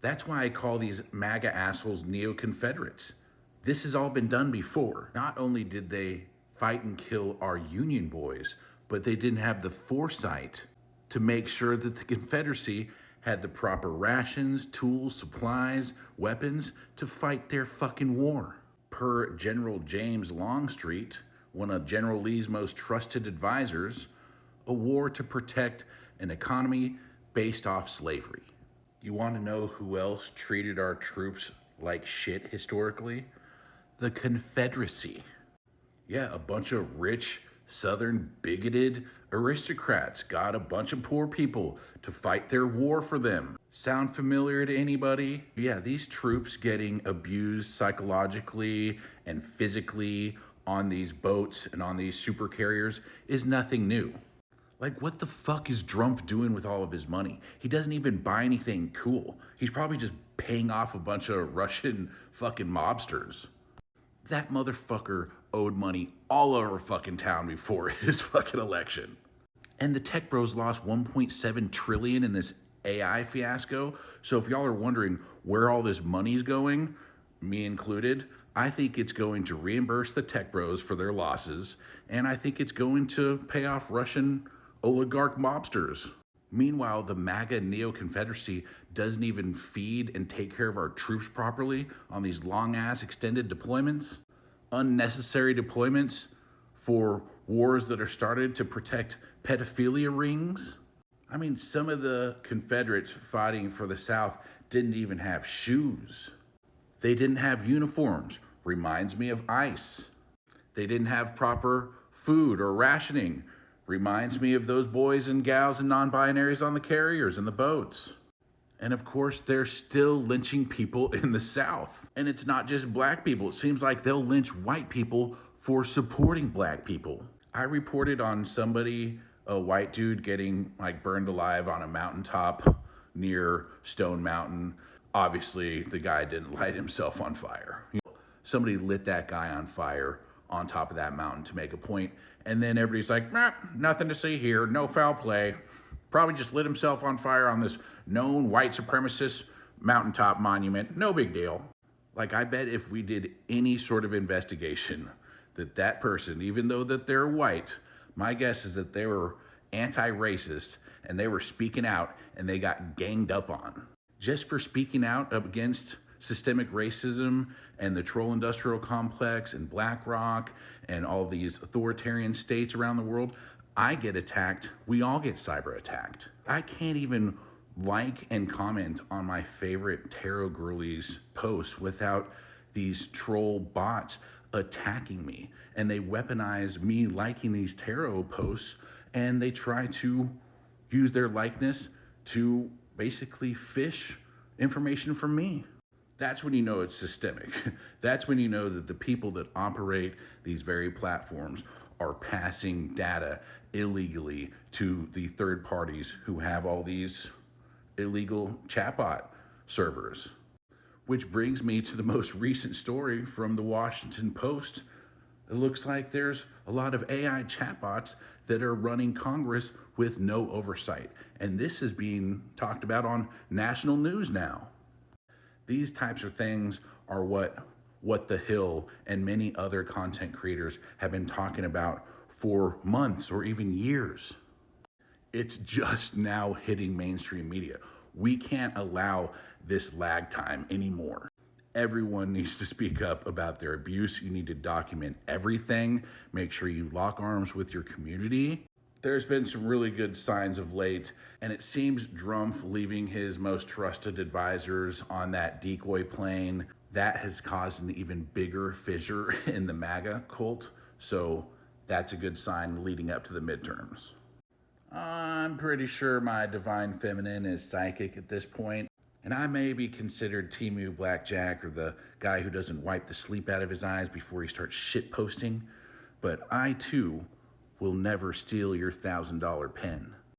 That's why I call these MAGA assholes neo-Confederates. This has all been done before. Not only did they fight and kill our Union boys, but they didn't have the foresight to make sure that the Confederacy had the proper rations, tools, supplies, weapons to fight their fucking war. Per General James Longstreet, one of General Lee's most trusted advisors, a war to protect an economy based off slavery. You want to know who else treated our troops like shit historically? The Confederacy. Yeah, a bunch of rich, southern, bigoted aristocrats got a bunch of poor people to fight their war for them. Sound familiar to anybody? Yeah, these troops getting abused psychologically and physically on these boats and on these super carriers is nothing new. Like, what the fuck is Trump doing with all of his money? He doesn't even buy anything cool. He's probably just paying off a bunch of Russian fucking mobsters. That motherfucker owed money all over fucking town before his fucking election. And the tech bros lost 1.7 trillion in this AI fiasco. So if y'all are wondering where all this money's going, me included, I think it's going to reimburse the tech bros for their losses, and I think it's going to pay off Russian oligarch mobsters. Meanwhile, the MAGA neo-Confederacy doesn't even feed and take care of our troops properly on these long-ass extended deployments. Unnecessary deployments for wars that are started to protect pedophilia rings. I mean, some of the Confederates fighting for the South didn't even have shoes. They didn't have uniforms. Reminds me of ICE. They didn't have proper food or rationing. Reminds me of those boys and gals and non-binaries on the carriers and the boats. And of course, they're still lynching people in the South. And it's not just black people. It seems like they'll lynch white people for supporting black people. I reported on somebody, a white dude, getting like burned alive on a mountaintop near Stone Mountain. Obviously, the guy didn't light himself on fire. Somebody lit that guy on fire on top of that mountain to make a point, and then everybody's like, nah, nothing to see here, no foul play. Probably just lit himself on fire on this known white supremacist mountaintop monument, no big deal. Like, I bet if we did any sort of investigation that person, even though that they're white, my guess is that they were anti-racist and they were speaking out and they got ganged up on. Just for speaking out against systemic racism and the troll industrial complex and BlackRock and all these authoritarian states around the world, I get attacked. We all get cyber attacked. I can't even like and comment on my favorite tarot girlies posts without these troll bots attacking me. And they weaponize me liking these tarot posts, and they try to use their likeness to basically fish information from me. That's when you know it's systemic. That's when you know that the people that operate these very platforms are passing data illegally to the third parties who have all these illegal chatbot servers. Which brings me to the most recent story from the Washington Post. It looks like there's a lot of AI chatbots that are running Congress with no oversight. And this is being talked about on national news now. These types of things are what The Hill and many other content creators have been talking about for months or even years. It's just now hitting mainstream media. We can't allow this lag time anymore. Everyone needs to speak up about their abuse. You need to document everything. Make sure you lock arms with your community. There's been some really good signs of late, and it seems Drumpf leaving his most trusted advisors on that decoy plane, that has caused an even bigger fissure in the MAGA cult. So that's a good sign leading up to the midterms. I'm pretty sure my divine feminine is psychic at this point, and I may be considered Timu Blackjack or the guy who doesn't wipe the sleep out of his eyes before he starts shit posting, but I too will never steal your $1,000 pen.